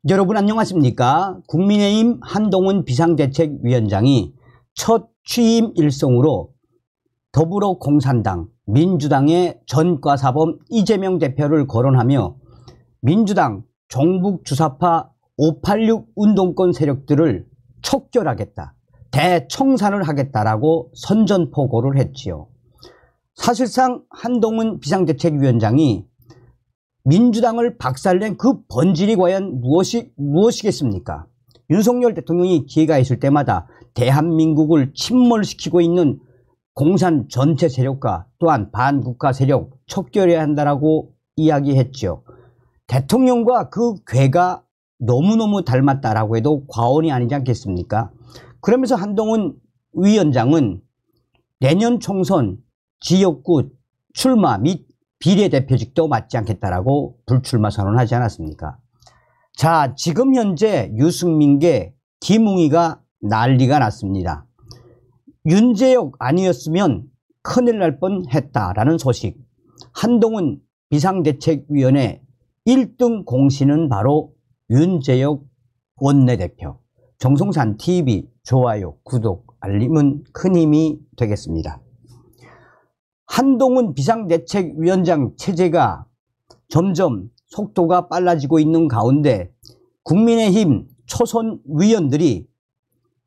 여러분 안녕하십니까? 국민의힘 한동훈 비상대책위원장이 첫 취임 일성으로 더불어공산당, 민주당의 전과사범 이재명 대표를 거론하며 민주당 종북주사파 586 운동권 세력들을 척결하겠다, 대청산을 하겠다라고 선전포고를 했지요. 사실상 한동훈 비상대책위원장이 민주당을 박살낸 그 본질이 과연 무엇이겠습니까? 윤석열 대통령이 기회가 있을 때마다 대한민국을 침몰시키고 있는 공산 전체 세력과 또한 반국가 세력 척결해야 한다라고 이야기했죠. 대통령과 그 괴가 너무너무 닮았다라고 해도 과언이 아니지 않겠습니까? 그러면서 한동훈 위원장은 내년 총선 지역구 출마 및 비례대표직도 맡지 않겠다라고 불출마 선언하지 않았습니까? 자, 지금 현재 유승민계, 김웅이가 난리가 났습니다. 윤재혁 아니었으면 큰일 날 뻔했다라는 소식. 한동훈 비상대책위원회 1등 공신은 바로 윤재혁 원내대표. 정성산TV 좋아요, 구독, 알림은 큰 힘이 되겠습니다. 한동훈 비상대책위원장 체제가 점점 속도가 빨라지고 있는 가운데 국민의힘 초선 위원들이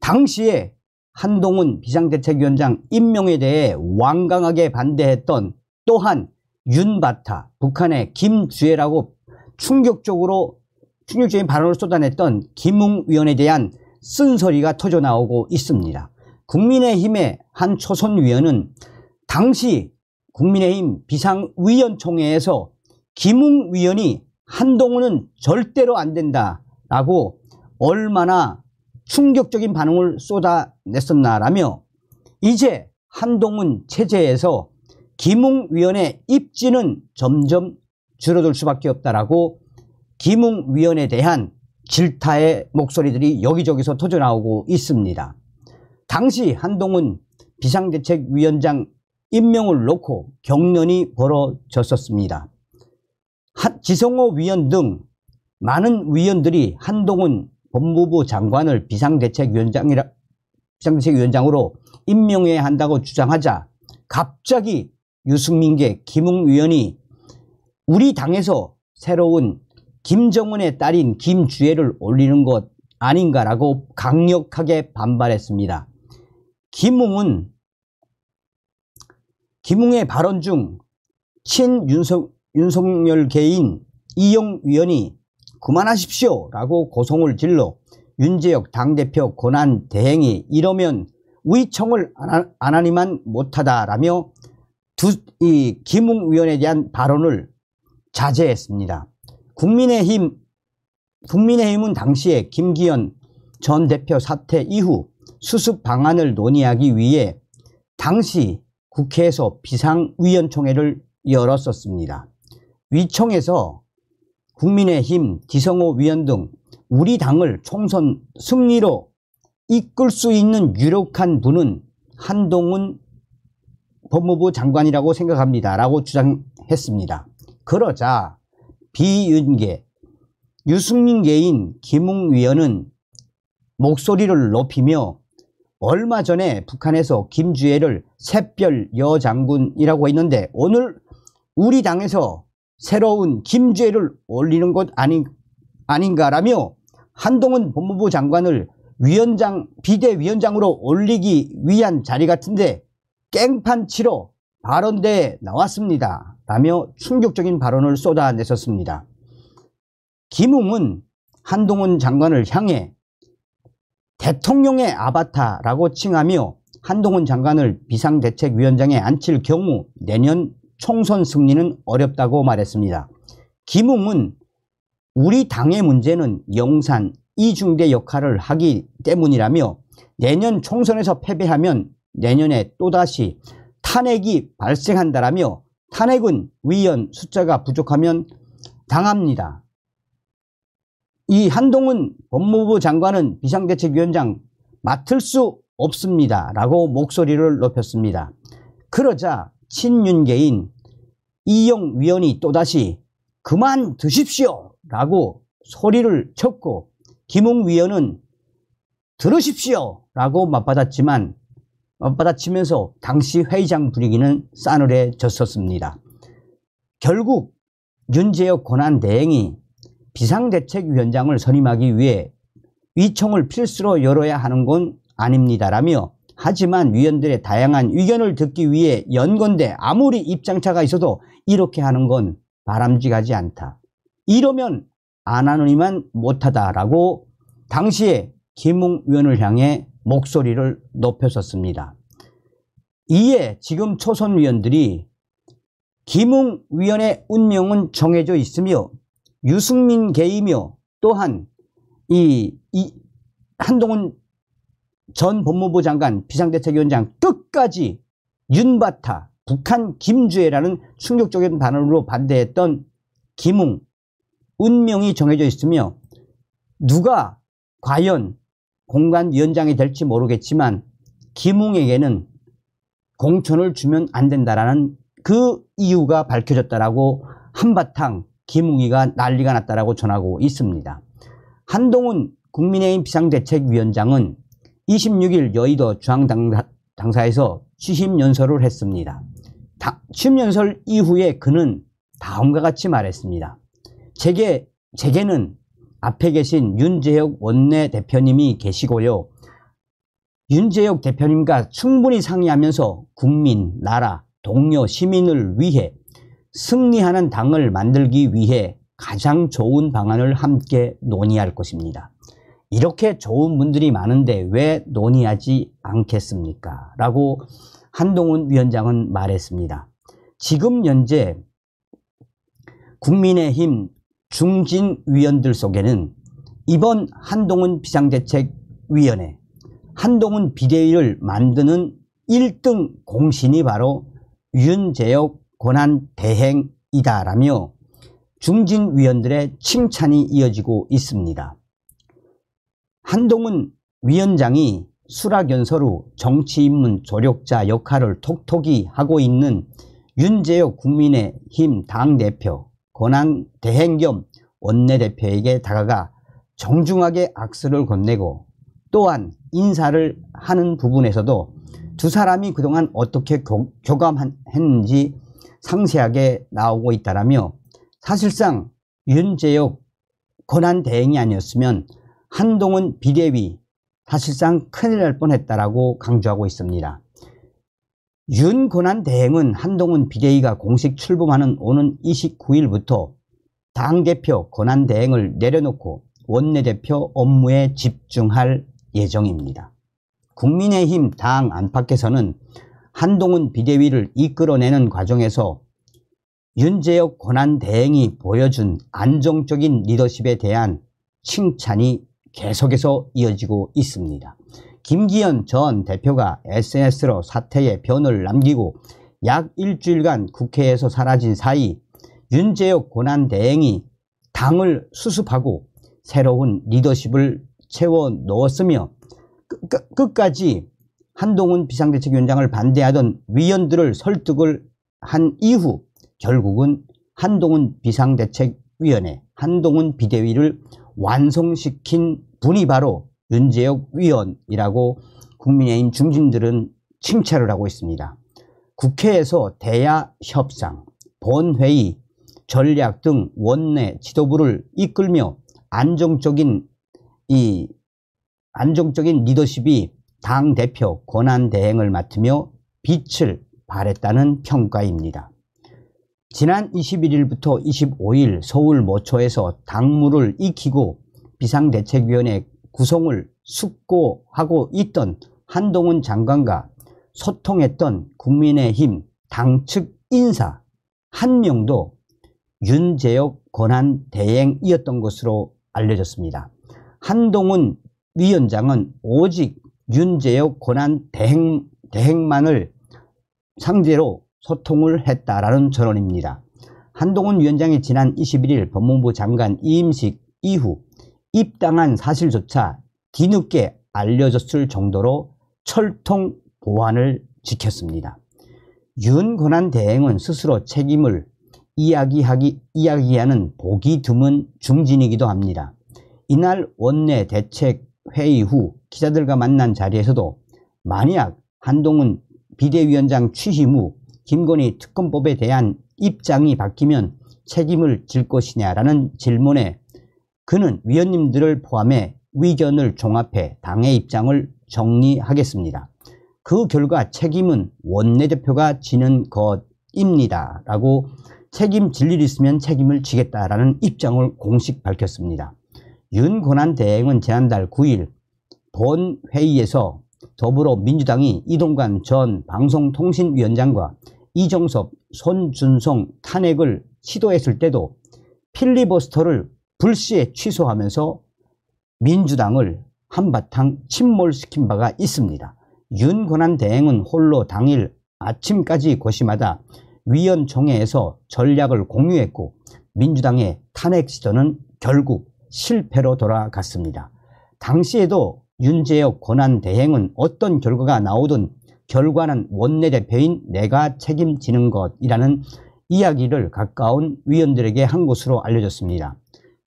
당시에 한동훈 비상대책위원장 임명에 대해 완강하게 반대했던 또한 윤바타, 북한의 김주애라고 충격적인 발언을 쏟아냈던 김웅 위원에 대한 쓴소리가 터져나오고 있습니다. 국민의힘의 한 초선 위원은 당시 국민의힘 비상위원총회에서 김웅 위원이 한동훈은 절대로 안 된다라고 얼마나 충격적인 반응을 쏟아냈었나라며 이제 한동훈 체제에서 김웅 위원의 입지는 점점 줄어들 수밖에 없다라고 김웅 위원에 대한 질타의 목소리들이 여기저기서 터져나오고 있습니다. 당시 한동훈 비상대책위원장 임명을 놓고 격론이 벌어졌었습니다. 지성호 위원 등 많은 위원들이 한동훈 법무부 장관을 비상대책위원장으로 임명해야 한다고 주장하자 갑자기 유승민계 김웅 위원이 우리 당에서 새로운 김정은의 딸인 김주애를 올리는 것 아닌가라고 강력하게 반발했습니다. 김웅의 발언 중 친윤석열계인 이용 위원이 그만하십시오 라고 고성을 질러 윤재혁 당대표 권한 대행이 이러면 우리 청을 안 하니만 못하다라며 김웅 위원에 대한 발언을 자제했습니다. 국민의힘은 당시에 김기현 전 대표 사퇴 이후 수습 방안을 논의하기 위해 당시 국회에서 비상위원총회를 열었었습니다. 위총에서 국민의힘 지성호 위원 등 우리 당을 총선 승리로 이끌 수 있는 유력한 분은 한동훈 법무부 장관이라고 생각합니다 라고 주장했습니다. 그러자 비윤계, 유승민계인 김웅 위원은 목소리를 높이며 얼마 전에 북한에서 김주애를 샛별 여장군이라고 했는데 오늘 우리 당에서 새로운 김주애를 올리는 것 아닌가라며 한동훈 법무부 장관을 비대위원장으로 올리기 위한 자리 같은데 깽판치러 발언대에 나왔습니다 라며 충격적인 발언을 쏟아냈었습니다. 김웅은 한동훈 장관을 향해 대통령의 아바타라고 칭하며 한동훈 장관을 비상대책위원장에 앉힐 경우 내년 총선 승리는 어렵다고 말했습니다. 김웅은 우리 당의 문제는 영산, 이중대 역할을 하기 때문이라며 내년 총선에서 패배하면 내년에 또다시 탄핵이 발생한다라며 탄핵은 위원 숫자가 부족하면 당합니다. 이 한동훈 법무부 장관은 비상대책위원장 맡을 수 없습니다 라고 목소리를 높였습니다. 그러자 친윤계인 이용 위원이 또다시 그만 드십시오 라고 소리를 쳤고 김웅 위원은 들으십시오 라고 맞받아치면서 당시 회의장 분위기는 싸늘해졌었습니다. 결국 윤재혁 권한대행이 비상대책위원장을 선임하기 위해 위총을 필수로 열어야 하는 건 아닙니다라며, 하지만 위원들의 다양한 의견을 듣기 위해 연 건데 아무리 입장차가 있어도 이렇게 하는 건 바람직하지 않다. 이러면 안 하느니만 못하다라고 당시에 김웅 위원을 향해 목소리를 높였었습니다. 이에 지금 초선 위원들이 김웅 위원의 운명은 정해져 있으며 유승민 개이며, 또한 이 한동훈 전 법무부 장관 비상대책위원장 끝까지 윤바타, 북한 김주애라는 충격적인 단어로 반대했던 김웅 운명이 정해져 있으며, 누가 과연 공관위원장이 될지 모르겠지만 김웅에게는 공천을 주면 안 된다라는 그 이유가 밝혀졌다라고 한바탕 김웅이가 난리가 났다라고 전하고 있습니다. 한동훈 국민의힘 비상대책위원장은 26일 여의도 중앙당사에서 취임연설을 했습니다. 취임연설 이후에 그는 다음과 같이 말했습니다. 제게는 앞에 계신 윤재혁 원내대표님이 계시고요. 윤재혁 대표님과 충분히 상의하면서 국민, 나라, 동료, 시민을 위해 승리하는 당을 만들기 위해 가장 좋은 방안을 함께 논의할 것입니다. 이렇게 좋은 분들이 많은데 왜 논의하지 않겠습니까? 라고 한동훈 위원장은 말했습니다. 지금 현재 국민의힘 중진 위원들 속에는 이번 한동훈 비상대책위원회, 한동훈 비대위를 만드는 1등 공신이 바로 윤재혁 권한대행이다라며 중진 위원들의 칭찬이 이어지고 있습니다. 한동훈 위원장이 수락연설 후 정치인문 조력자 역할을 톡톡히 하고 있는 윤재혁 국민의힘 당대표, 권한대행 겸 원내대표에게 다가가 정중하게 악수를 건네고, 또한 인사를 하는 부분에서도 두 사람이 그동안 어떻게 교감했는지 상세하게 나오고 있다라며, 사실상 윤재혁 권한대행이 아니었으면 한동훈 비대위 사실상 큰일 날 뻔했다라고 강조하고 있습니다. 윤 권한대행은 한동훈 비대위가 공식 출범하는 오는 29일부터 당대표 권한대행을 내려놓고 원내대표 업무에 집중할 예정입니다. 국민의힘 당 안팎에서는 한동훈 비대위를 이끌어내는 과정에서 윤재혁 권한대행이 보여준 안정적인 리더십에 대한 칭찬이 계속해서 이어지고 있습니다. 김기현 전 대표가 SNS로 사퇴의 변을 남기고 약 일주일간 국회에서 사라진 사이 윤재혁 권한대행이 당을 수습하고 새로운 리더십을 채워 넣었으며, 끝까지 한동훈 비상대책위원장을 반대하던 위원들을 설득을 한 이후 결국은 한동훈 비상대책위원회, 한동훈 비대위를 완성시킨 분이 바로 윤재혁 위원이라고 국민의힘 중진들은 칭찬을 하고 있습니다. 국회에서 대야 협상, 본회의, 전략 등 원내 지도부를 이끌며 안정적인 리더십이 당대표 권한대행을 맡으며 빛을 발했다는 평가입니다. 지난 21일부터 25일 서울 모초에서 당무를 익히고 비상대책위원회 구성을 숙고하고 있던 한동훈 장관과 소통했던 국민의힘 당측 인사 한 명도 윤재혁 권한대행이었던 것으로 알려졌습니다. 한동훈 위원장은 오직 윤재혁 권한대행만을 상대로 소통을 했다라는 전언입니다. 한동훈 위원장이 지난 21일 법무부 장관 이임식 이후 입당한 사실조차 뒤늦게 알려졌을 정도로 철통 보안을 지켰습니다. 윤 권한대행은 스스로 책임을 이야기하는 보기 드문 중진이기도 합니다. 이날 원내 대책회의 후 기자들과 만난 자리에서도 만약 한동훈 비대위원장 취임 후 김건희 특검법에 대한 입장이 바뀌면 책임을 질 것이냐라는 질문에 그는 위원님들을 포함해 의견을 종합해 당의 입장을 정리하겠습니다. 그 결과 책임은 원내대표가 지는 것입니다. 라고 책임질 일 있으면 책임을 지겠다라는 입장을 공식 밝혔습니다. 윤 권한대행은 지난달 9일 본회의에서 더불어민주당이 이동관 전 방송통신위원장과 이정섭, 손준성 탄핵을 시도했을 때도 필리버스터를 불시에 취소하면서 민주당을 한바탕 침몰시킨 바가 있습니다. 윤 권한대행은 홀로 당일 아침까지 고심하다 위원총회에서 전략을 공유했고 민주당의 탄핵 시도는 결국 실패로 돌아갔습니다. 당시에도 윤재혁 권한대행은 어떤 결과가 나오든 결과는 원내대표인 내가 책임지는 것이라는 이야기를 가까운 위원들에게 한 것으로 알려졌습니다.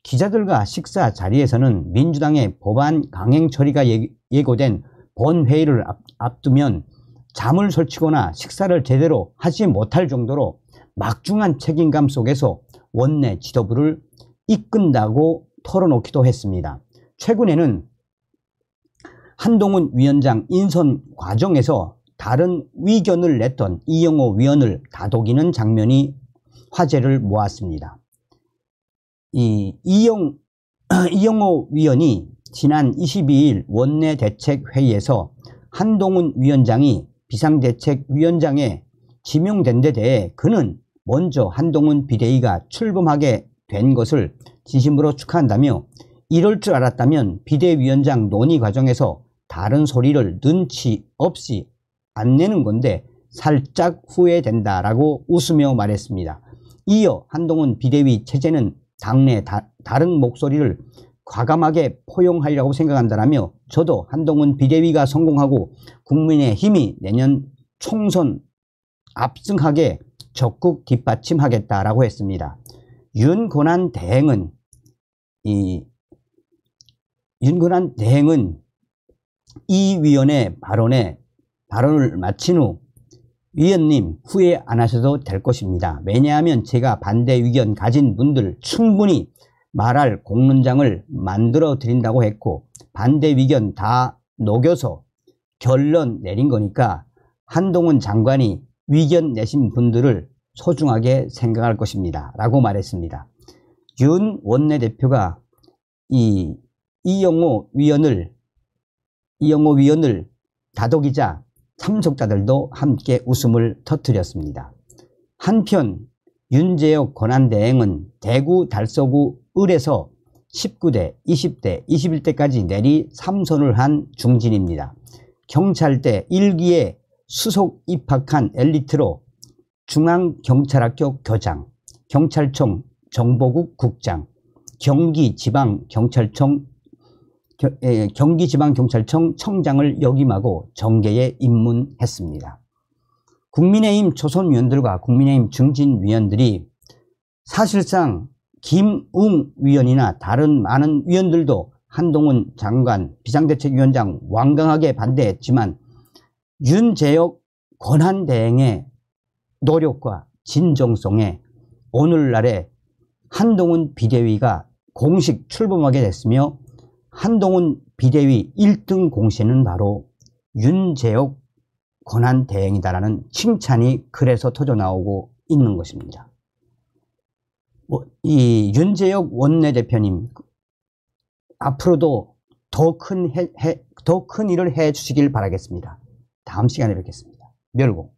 기자들과 식사 자리에서는 민주당의 법안 강행 처리가 예고된 본회의를 앞두면 잠을 설치거나 식사를 제대로 하지 못할 정도로 막중한 책임감 속에서 원내 지도부를 이끈다고 털어놓기도 했습니다. 최근에는 한동훈 위원장 인선 과정에서 다른 의견을 냈던 이영호 위원을 다독이는 장면이 화제를 모았습니다. 이영호 위원이 지난 22일 원내대책회의에서 한동훈 위원장이 비상대책위원장에 지명된 데 대해 그는 먼저 한동훈 비대위가 출범하게 된 것을 진심으로 축하한다며 이럴 줄 알았다면 비대위원장 논의 과정에서 다른 소리를 눈치 없이 안 내는 건데 살짝 후회된다라고 웃으며 말했습니다. 이어 한동훈 비대위 체제는 당내 다른 목소리를 과감하게 포용하리라고 생각한다라며 저도 한동훈 비대위가 성공하고 국민의힘이 내년 총선 압승하게 적극 뒷받침하겠다라고 했습니다. 윤 권한대행은 이 위원의 발언을 마친 후 위원님 후회 안 하셔도 될 것입니다. 왜냐하면 제가 반대 의견 가진 분들 충분히 말할 공론장을 만들어 드린다고 했고 반대 의견 다 녹여서 결론 내린 거니까 한동훈 장관이 의견 내신 분들을 소중하게 생각할 것입니다. 라고 말했습니다. 윤 원내대표가 이영호 위원을 다독이자 참석자들도 함께 웃음을 터뜨렸습니다. 한편 윤재혁 권한대행은 대구 달서구 을에서 19대, 20대, 21대까지 내리 3선을 한 중진입니다. 경찰대 1기에 수속 입학한 엘리트로 중앙경찰학교 교장, 경찰청 정보국 국장, 경기지방경찰청 청장을 역임하고 정계에 입문했습니다. 국민의힘 초선위원들과 국민의힘 중진위원들이 사실상 김웅 위원이나 다른 많은 위원들도 한동훈 장관 비상대책위원장 완강하게 반대했지만 윤재혁 권한대행의 노력과 진정성에 오늘날에 한동훈 비대위가 공식 출범하게 됐으며 한동훈 비대위 1등 공신은 바로 윤재혁 권한대행이다라는 칭찬이 그래서 터져나오고 있는 것입니다. 이 윤재혁 원내대표님 앞으로도 더 큰 일을 해 주시길 바라겠습니다. 다음 시간에 뵙겠습니다. 멸공.